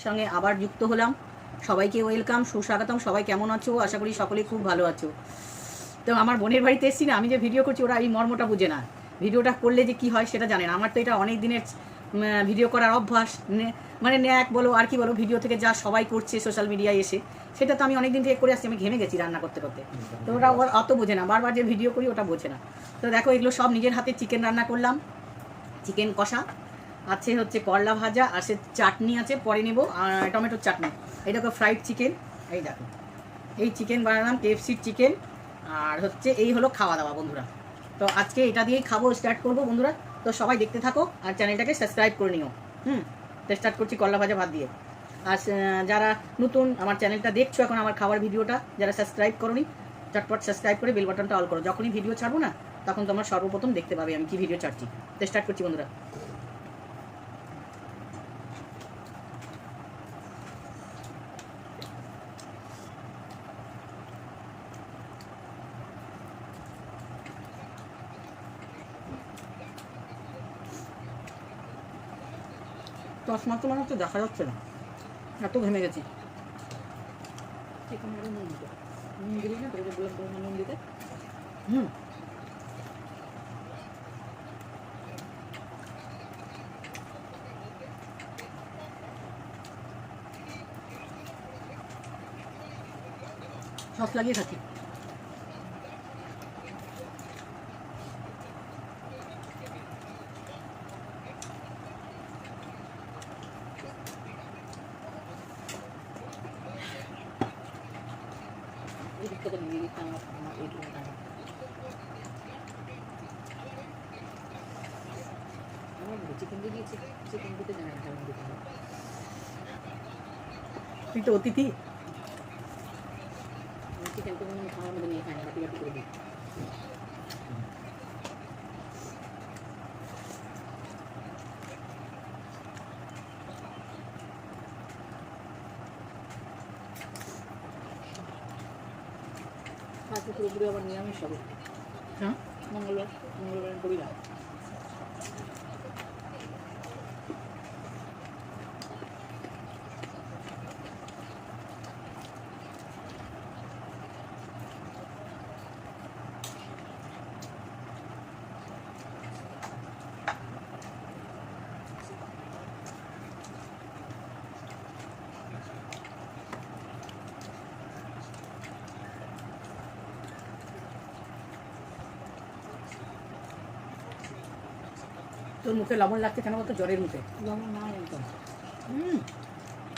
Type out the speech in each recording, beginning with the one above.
সঙ্গে আবার যুক্ত হলাম। সবাইকে ওয়েলকাম, সুস্বাগতম। সবাই কেমন আছো? আশা করি সকলেই খুব ভালো আছো। তো আমার বোনের বাড়িতে এসেছি না, আমি যে ভিডিও করছি ওরা এই মর্মটা বুঝে না, ভিডিওটা করলে যে কি হয় সেটা জানে না। আমার তো এটা অনেক দিনের ভিডিও করার অভ্যাস, মানে ন্যাক বলো আর কি বলো, ভিডিও থেকে যা সবাই করছে সোশ্যাল মিডিয়ায় এসে, সেটা তো আমি অনেক দিন থেকে করে আসছি। আমি ঘেমে গেছি রান্না করতে করতে। তো ওরা অত বোঝে না, বারবার যে ভিডিও করি ওটা বোঝে না। তো দেখো এগুলো সব নিজের হাতে চিকেন রান্না করলাম, চিকেন কষা আছে, হচ্ছে করলা ভাজা, আর সে চাটনি আছে পরে নেব, আর টমেটোর চাটনি। এই দেখো ফ্রাইড চিকেন, এই দেখো এই চিকেন বানালাম, কেএফসির চিকেন। আর হচ্ছে এই হলো খাওয়া দাওয়া বন্ধুরা। তো আজকে এটা দিয়েই খাবো, স্টার্ট করবো বন্ধুরা। তো সবাই দেখতে থাকো আর চ্যানেলটাকে সাবস্ক্রাইব করে নিও। তো স্টার্ট করছি করলা ভাজা ভাত দিয়ে। আর যারা নতুন আমার চ্যানেলটা দেখছো এখন আমার খাবার ভিডিওটা, যারা সাবস্ক্রাইব করোনি, চটপট সাবস্ক্রাইব করে বেল বাটনটা অল করো। যখনই ভিডিও ছাড়বো না তখন তোমরা সর্বপ্রথম দেখতে পাবে আমি কি ভিডিও ছাড়ছি। তো স্টার্ট করছি বন্ধুরা। চশমা তো মনে হচ্ছে দেখা যাচ্ছে না, এত ঘেমে গেছি। নুন দিলি না, তোকে বললাম তোর নুন দিতে। সস লাগিয়ে খাচ্ছি। তুই তো অতিথি, চিকেন তো খাওয়ার মধ্যে নিয়ে খাই না, বাটি বাটি করে দিই। আজকে পুরোপুরি আবার নিরামিষ হবে। হ্যাঁ, মঙ্গলবার করি না। তোর মুখে লবণ লাগছে কেন বলতো? জ্বরের মুখে লবণ না একদম।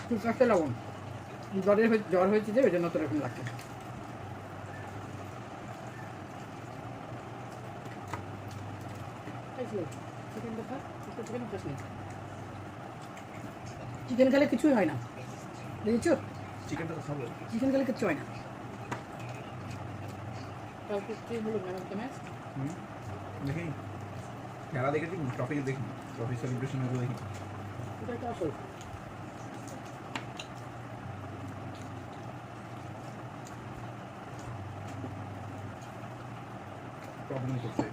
খুব কাছে লবণ, জ্বর হয়েছে যে ওই জন্য তোর এরকম লাগছে। চিকেন খেলে কিছুই হয় না, বুঝেছো? চিকেন খেলে কিচ্ছু হয় না। দেখি খেলা দেখেছি, ট্রফি দেখি, ট্রফি সেলিব্রেশন এগুলো দেখি। এটা তো আসল। প্রবলেম করছে,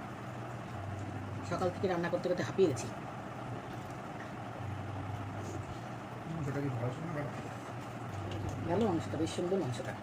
সকাল থেকে রান্না করতে করতে হাঁপিয়ে গেছি। সেটা কি ভালো শোনা গেল মাংসটা, বেশ সুন্দর মাংসটা।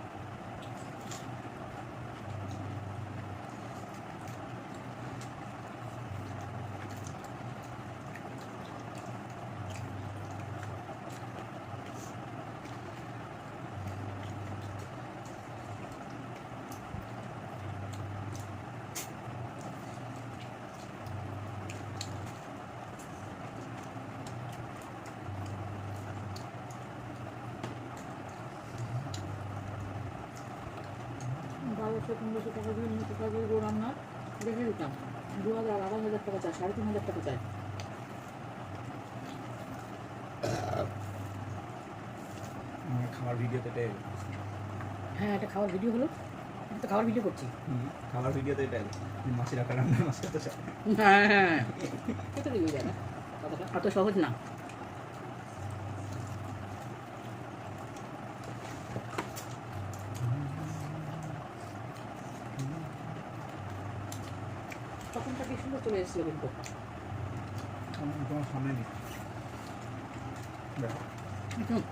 বারোশো 1500 টাকা দিয়ে নিয়ে টাকা দিয়ে রান্না দেখে দিতাম। 2000 2500 টাকা চায়, 3500 টাকা চায়। খাওয়ার ভিডিওতে এটাই। হ্যাঁ, এটা খাওয়ার ভিডিও হলো, আমি তো খাওয়ার ভিডিও করছি। খাওয়ার ভিডিওতে এটাই মাছের রাখা রান্না, মাছের তো হ্যাঁ হ্যাঁ, এটা দিবি জানা, কথাটা অত সহজ না। তখনটা কি সুন্দর চলে এসেছিল কিন্তু। তোমার সামনে নেই, দেখো হুম।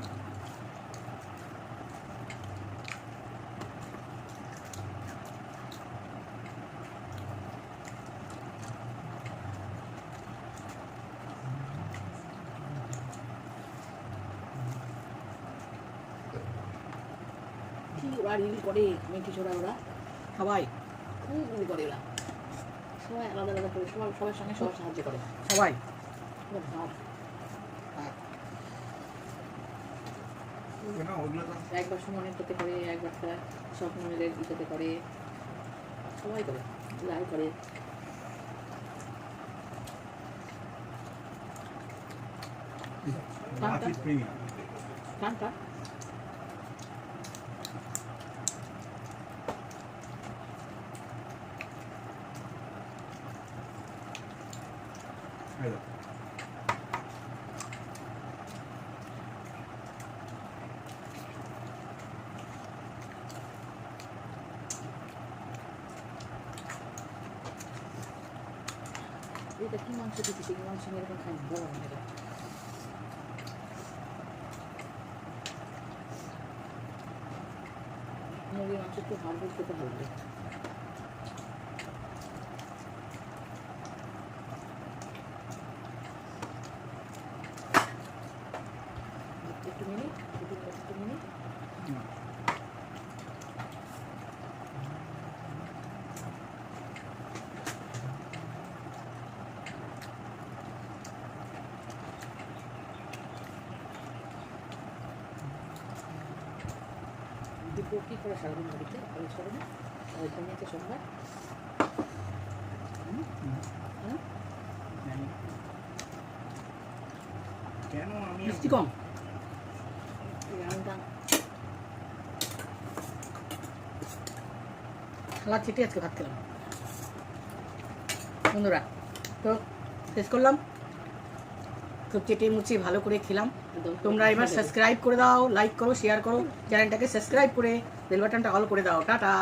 কি ওরা রিল করে মেথি ছোড়া ওরা সবাই খুব রিল করে ওরা সবাই আলাদা আলাদা করে সবাই সবার সঙ্গে সবার সাহায্য করে সবাই না ওইগুলো তো একবার সুমনের করতে করে একবার স্বপ্নের ইতে করে সবাই করে লাইভ করে মার্কেট প্রিমিয়াম টান টান এটা কি মাংস দিচ্ছি সেই মাংস এরকম খাই বলো না এটা মুরগির মাংস একটু হাড় ভুট খেতে ভালো লাগে একটু মিনিট একটু মিনিট দুপুর কী করে সারাদিন বাড়িতে কলেজ করে না ওইখানে আছে সোমবার কেন আমি মিষ্টি কম খালা চেটে আজকে ভাত খেলাম বন্ধুরা তো শেষ করলাম খুব চেটে মুচিয়ে ভালো করে খেলাম তোমরা এবার সাবস্ক্রাইব করে দাও লাইক করো শেয়ার করো চ্যানেলটাকে সাবস্ক্রাইব করে বেল বাটনটা অল করে দাও টাটা